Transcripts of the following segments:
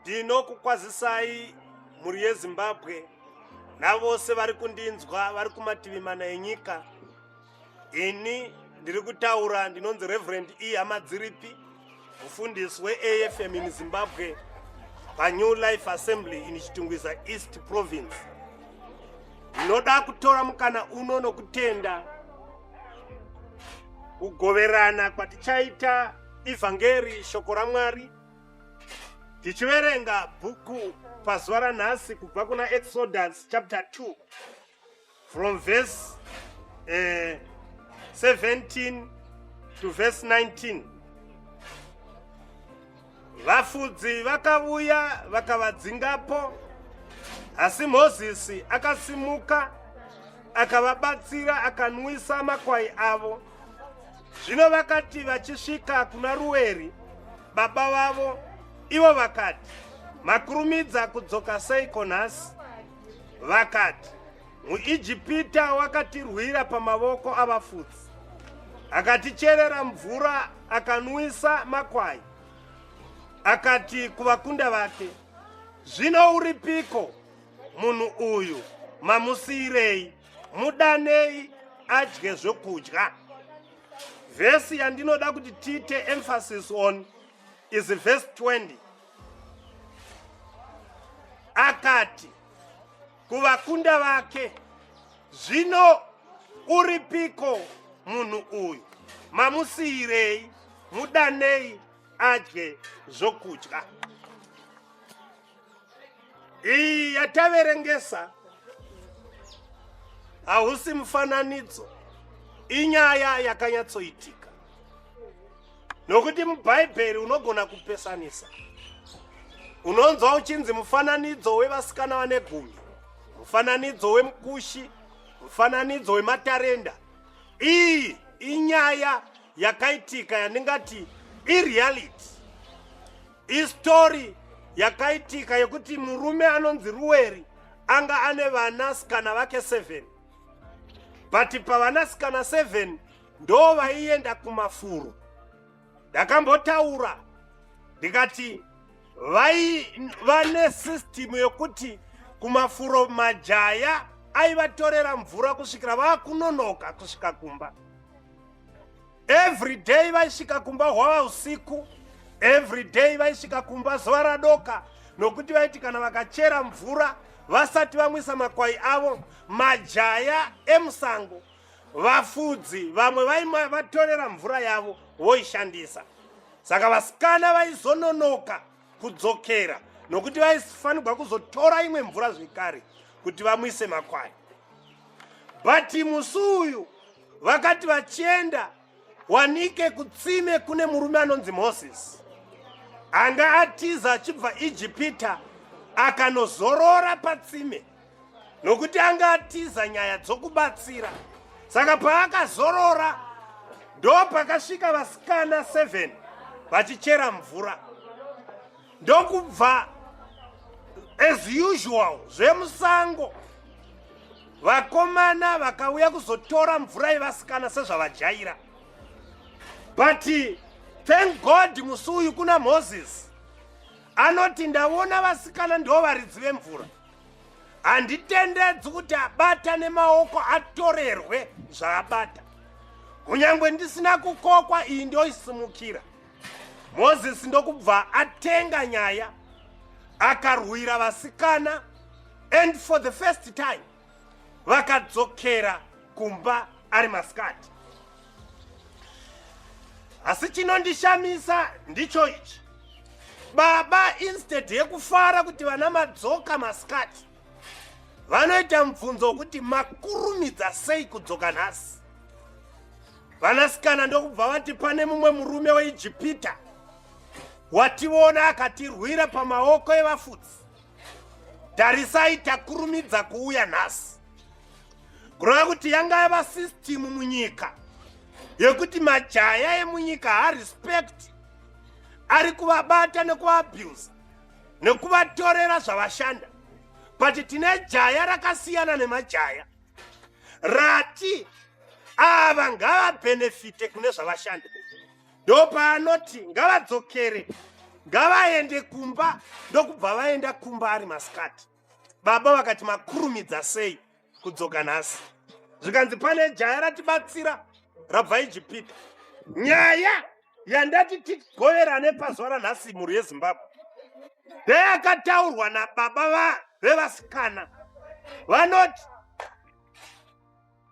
Ndinokukwazisai muri yeZimbabwe navose vari kundinzwa vari kumativi mana enyika. Ini ndiri kutaura ndinonzi Reverend E. Hamadziripi, mufundisi weAFM in Zimbabwe paNew Life Assembly in Chitungwiza East Province. Ndinoda kutora mukana uno nokutenda kugoverana kwatichaita ivhangeri shoko raMwari tichiverenga bhuku pazuva ranhasi kubva kuna Exodus chapter 2 from verse 17 to verse 19. Vafudzi vakauya vakavadzingapo, asi Mozisi akasimuka akavabatsira akanwisa makwai avo. Zvino vakati vachisvika kuna Rueri baba vavo, ivo vakati, makurumidza kudzoka seiko nhasi? Vakati, muIjipita wakatirwira pamavoko avafudzi, akaticherera mvura akanwisa makwai. Akati kuvakunda vake, zvino uripiko munhu uyu? Mamusiyirei, mudanei adye zvokudya. Vhesi yandinoda kuti tiite emphasis on is verse 20. Akati kuvakunda vake, zvino uripiko munhu uyu? Mamusiyirei, mudanei adye zvokudya. Iyi yataverengesa hausi mufananidzo, inyaya yakanyatsoitika. Nokuti muBhaibheri unogona kupesanisa. Unonzwa uchinzi mufananidzo wevasikana vane gumi, mufananidzo wemukushi, mufananidzo wematarenda. Iyi inyaya yakaitika yandingati ireality. Istori yakaitika yekuti murume anonzi Rueri anga ane vanasikana vake 7. But pavanasikana 7 ndo vaienda kumafuro. Ndakambotaura ndikati vane system yokuti kumafuro majaya aivatorera mvura kusvikira vakunonoka kusvika kumba. Every day vaisvika kumba hwava usiku, every day vaisvika kumba zuva radoka, nokuti vaiti kana vakachera mvura vasati vamwisa makwai avo, majaya emusango, vafudzi vamwe vatorera mvura yavo voishandisa. Saka vasikana vaizononoka kudzokera, nokuti vaifanirwa kuzotora imwe mvura zvekare kuti vamwise makwai. But musi uyu vakati vachienda wanike kutsime kune murume anonzi Moses, anga atiza achibva Ijipita akanozorora patsime, nokuti anga atiza nyaya dzokubatsira. Saka paakazorora ndo pakasvika vasikana 7 vachichera mvura. Ndokubva as usual zvemusango vakomana vakauya kuzotora mvura yevasikana sezvavajaira. But thank God musi uyu kuna Moses anoti ndaona vasikana ndo varidzi vemvura. Handitendedzi kuti abata nemaoko atorerwe zvaabata. Kunyangwe ndisina kukokwa iyi ndoisimukira. Moses ndokubva atenga nyaya akarwira vasikana, and for the first time vakadzokera kumba ari masikati. Asi chinondishamisa ndicho ichi, baba instead yekufara kuti vana madzoka masikati, vanoita mubvunzo wokuti makurumidza sei kudzoka nhasi. Vanasikana ndokubva vati pane mumwe murume weIjipita wationa akatirwira pamaoko evafudzi. Tarisai takurumidza kuuya nhasi. Kureva kuti yanga yava system munyika yekuti majaya emunyika harespect, ari kuvabata nekuabuse nekuvatorera zvavashanda. But tine jaya rakasiyana nemajaya rati ava ngavabhenefite kune zvavashanda. Ndo paanoti ngavadzokere ngavaende kumba. Ndokubva vaenda kumba ari masikati. Baba vakati makurumidza sei kudzoka nhasi. Zvikanzi pane jaya ratibatsira rabva Ijipita. Nyaya yandati tigoverane pazuva ranhasi mhuri yeZimbabwe ndeyakataurwa nababa vevasikana. Vanoti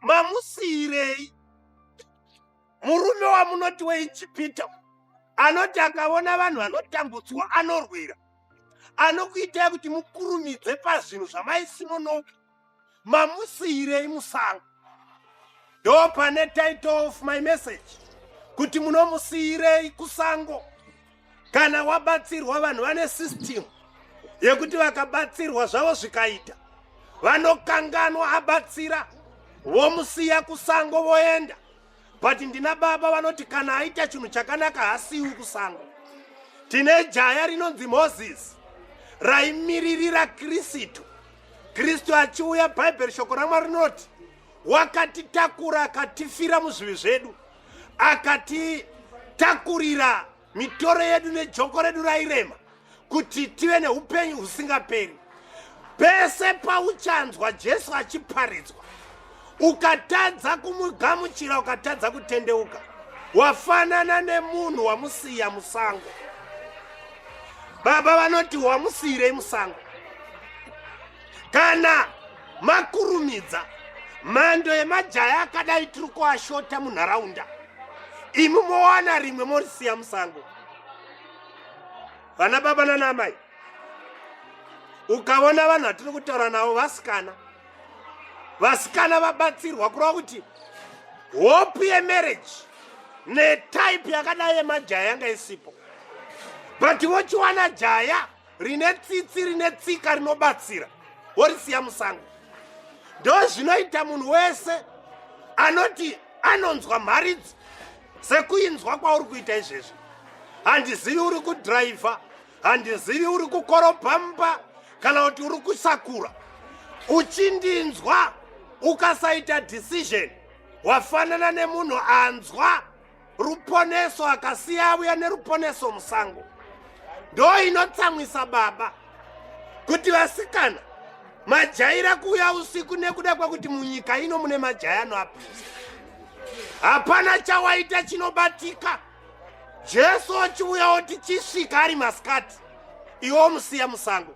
mamusiyirei murume wamunoti weIjipita anoti akaona vanhu vanotambudzwa anorwira, anokuitai kuti mukurumidze pazvinhu zvamaisinonoka. Mamusiyirei musango. Ndo pane title of my message kuti munomusiyirei kusango. Kana wabatsirwa, vanhu vane system yekuti vakabatsirwa zvavo zvikaita vanokanganwa abatsira vomusiya kusango voenda. But ndina baba vanoti kana aita chinhu chakanaka hasiwi kusango. Tine jaya rinonzi Moses raimiririra Kristu. Kristu achiuya, Bhaibheri shoko raMwari rinoti wakatitakura akatifira muzvivi zvedu, akatitakurira mitoro yedu nejoko redu rairema kuti tive neupenyu husingaperi. Pese pauchanzwa Jesu achiparidzwa ukatadza kumugamuchira, ukatadza kutendeuka, wafanana nemunhu wamusiya musango. Baba vanoti wamusiyirei musango. Kana makurumidza, mhando yemajaya akadai tiri kuashota munharaunda, imi mowana rimwe morisiya musango. Vana baba nana mai, ukaona vanhu vatiri kutaura navo vasikana vabatsirwa kureva kuti hope yemarriage netype yakadai yemajaya yanga isipo. But vochiwana jaya rine tsitsi rine tsika rinobatsira worisiya musango. Ndo zvinoita munhu wese anoti anonzwa mharidzi sekuinzwa kwauri kuita izvezvi. Handizivi uri kudhiraivha, handizivi uri kukoropa mba, kana kuti uri kusakura. Uchindinzwa ukasaita decision, wafanana nemunhu anzwa ruponeso akasiya auya neruponeso musango. Ndo inotsamwisa baba kuti vasikana majaira kuuya usiku nekuda kwekuti munyika ino mune majaya anoapisa. Hapana chawaita chinobatika. Jesu achiuya oti chisvika ari masikati, iwo musiya musango.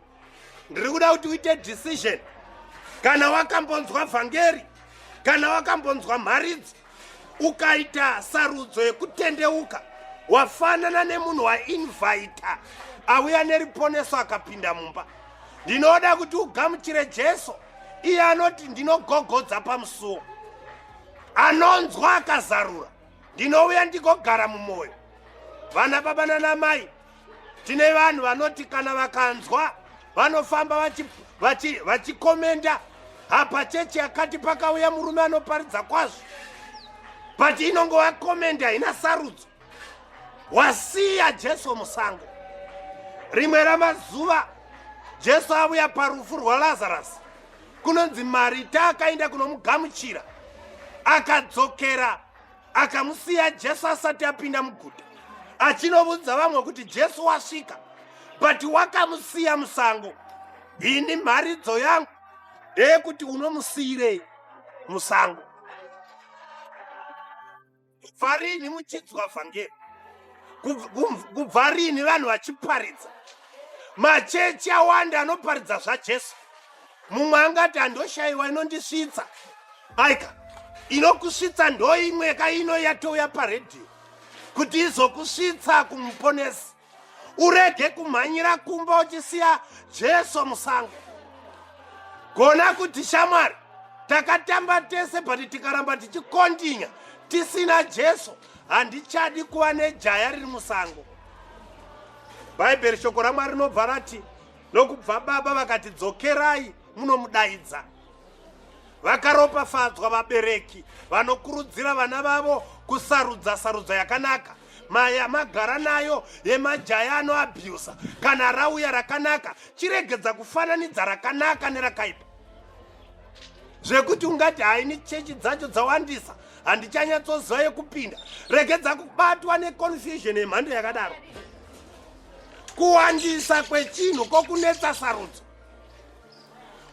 Ndiri kuda kuti uite decision. Kana wakambonzwa vhangeri, kana wakambonzwa mharidzi, ukaita sarudzo yekutendeuka, wafanana nemunhu wainvhaita auya neriponeso akapinda mumba. Ndinoda kuti ugamuchire Jesu, iye anoti ndinogogodza pamusuo, anonzwa akazarura, ndinouya ndigogara mumwoyo. Vana baba nana mai, tine vanhu vanoti kana vakanzwa vanofamba vachikomenda, apa chechi yakati pakauya murume anoparidza kwazvo. But inongova komenda haina sarudzo. Wasiya Jesu musango. Rimwe ramazuva Jesu auya parufu rwaLazarus, kunonzi Marita akaenda kunomugamuchira, akadzokera akamusiya Jesu asati apinda muguta, achinovudza vamwe kuti Jesu wasvika, but wakamusiya musango. Ini mharidzo yangu ndeyekuti unomusiyirei musango. Kubva rini muchinzwa vhangeri? Kubva rini vanhu vachiparidza? Machechi awanda anoparidza zvaJesu. Mumwe angati handoshayiwa inondisvitsa. Aika, inokusvitsa ndo imwe kaino yatouya paredhiyo kuti izokusvitsa kumuponesi. Urege kumhanyira kumba uchisiya Jesu musango. Gona kuti shamwari, takatamba tese but tikaramba tichikondinya tisina Jesu, handichadi kuva nejaya riri musango. Bhaibheri shoko raMwari rinobva rati, nokubva baba vakati dzokerai munomudaidza. Vakaropafadzwa vabereki vanokurudzira vana vavo kusarudza sarudzo yakanaka. Maya magara nayo yemajaya anoabhusa, kana rauya rakanaka chiregedza kufananidza rakanaka nerakaipa. Zvekuti ungati haini chechi dzacho dzawandisa, handichanyatsozova yekupinda. Regedza kubatwa neconfusion yemhando yakadaro. kuwandisa kwechinhu kokunetsa sarudzo.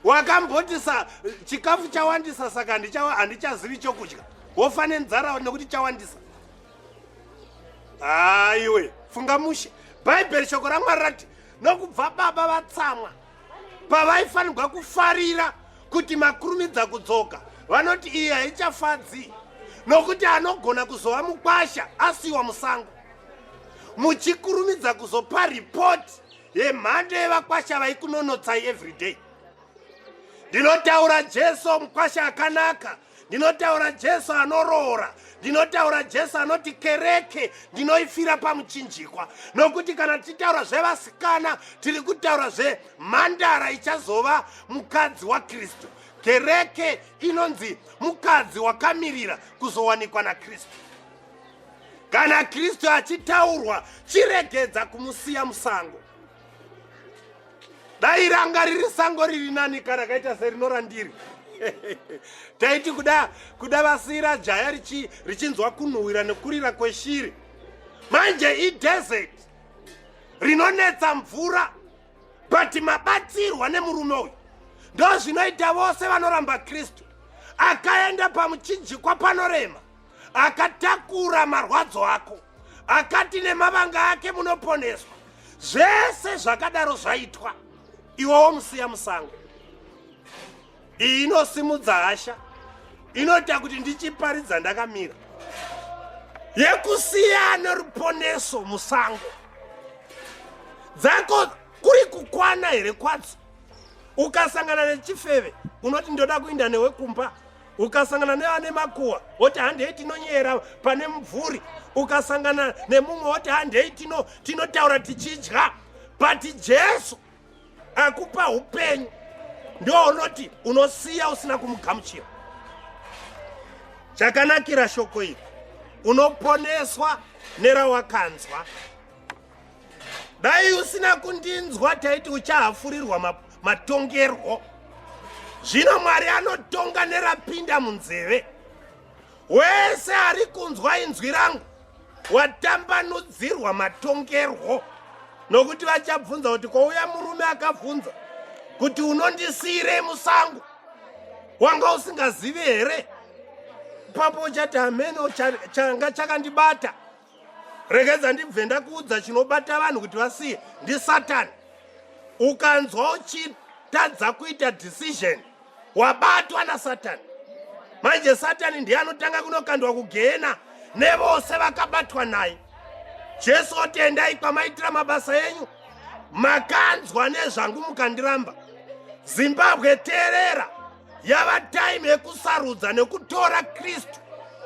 Wakambotisa chikafu chawandisa saka handichazivi chokudya. Wofane nzara nekuti chawandisa. Aiwe, funga mushe. Bhaibheri shoko raMwari rati nokubva baba vatsamwa pavaifanirwa kufarira kuti makurumidza kudzoka. Vanoti iyi haichafadzi nokuti anogona kuzova mukwasha asiwa musango. Muchikurumidza kuzopa ripoti yemhando yevakwasha vaikunonotsai everyday. Ndinotaura Jesu mukwasha akanaka. Ndinotaura Jesu anoroora. Ndinotaura Jesu anoti kereke ndinoifira pamuchinjikwa. Nokuti kana titaura zvevasikana tiri kutaura zvemhandara ichazova mukadzi waKristu. Kereke inonzi mukadzi wakamirira kuzowanikwa naKristu. Kana Kristu achitaurwa chiregedza kumusiya musango. Dai ranga riri sango riri nani kana kaita serinorandiri. Taiti kuda vasira jaya richinzwa kunhuhwira nekurira kweshiri. Manje idesert rinonetsa mvura, but mabatsirwa nemurume uyu. Ndo zvinoita vose vanoramba Kristu. Akaenda pamuchinjikwa panorema, akatakura marwadzo ako, akati nemavanga ake munoponeswa. Zvese zvakadaro zvaitwa, iwowo musiya musango. Iyi inosimudza hasha, inoita kuti ndichiparidza ndakamira. Yekusiya neruponeso musango. Dzako kuri kukwana here kwadzo. Ukasangana nechifeve, unoti ndoda kuinda newe kumba. Ukasangana nevane makuwa, woti handei tinonyera pane mvuri. Ukasangana nemumwe woti handei tinotaura tichidya. But Jesu akupa upenyu. Ndo unoti unosiya usina kumugamuchira. Chakanakira shoko iri, unoponeswa nerawakanzwa. Dai usina kundinzwa taiti uchahafurirwa matongerwo. Zvino Mwari anotonga nerapinda munzeve. Wese ari kunzwa inzwi rangu watambanudzirwa matongerwo. Nokuti vachabvunza kuti kwauya murume akabvunza kuti unondisire musango, wanga usingazivi here? Papo uchati ameno changa chakandibata. Regedza ndibve ndakuudza chinobata vanhu kuti vasiye ndiSatani. Ukanzwa uchitadza kuita decision, wabatwa naSatani. Manje Satani ndiye anotanga kunokandwa kugehena nevose vakabatwa naye. Jesu oti endai kwamaitira mabasa enyu, makanzwa nezvangu mukandiramba. Zimbabwe terera, yava time yekusarudza nekutora Kristu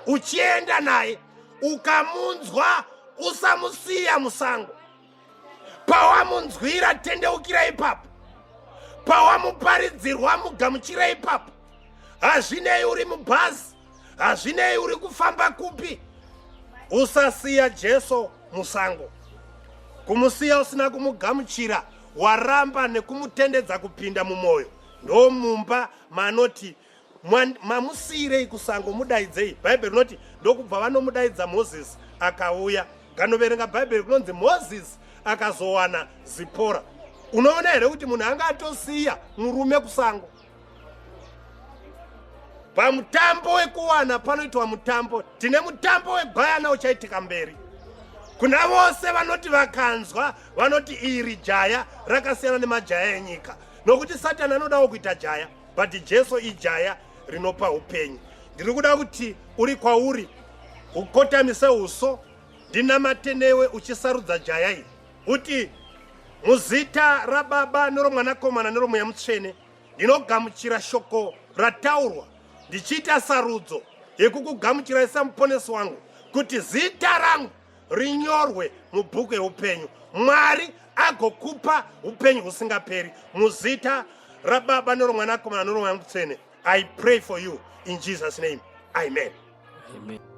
uchienda naye. Ukamunzwa usamusiya musango. Pawamunzwira tendeukira ipapo. Pawamuparidzirwa mugamuchira ipapo. Hazvinei uri mubhazi, hazvinei uri kufamba kupi, usasiya Jesu musango. Kumusiya usina kumugamuchira, waramba nekumutendedza kupinda mumwoyo. Ndo mumba manoti mamusirei kusango mudaidzei. Bhaibheri rinoti ndokubva vanomudaidza Mozisi akauya. Nganoverenga Bhaibheri kunonzi Mozisi akazowana Zipora. Unoona here kuti munhu anga atosiya murume kusango. Pamutambo wekuwana panoitwa mutambo. Tine mutambo wegwayana uchaitika mberi. Kuna vose vanoti vakanzwa, vanoti iri jaya rakasiyana nemajaya enyika. Nokuti Satani anodawo kuita jaya, but Jesu ijaya rinopa upenyu. Ndiri kuda kuti uri kwauri ukotamise uso, ndinamate newe uchisarudza jaya iri. Uti muzita raBaba neromwanakomana neromweya mutsvene ndinogamuchira shoko rataurwa, ndichiita sarudzo yekukugamuchira samuponesi wangu, kuti zita rangu rinyorwe mubhuku yeupenyu. Mwari agokupa upenyu husingaperi. Muzita raBaba neromwanakomana neromweya mutsvene. I pray for you in Jesus' name. Amen. Amen.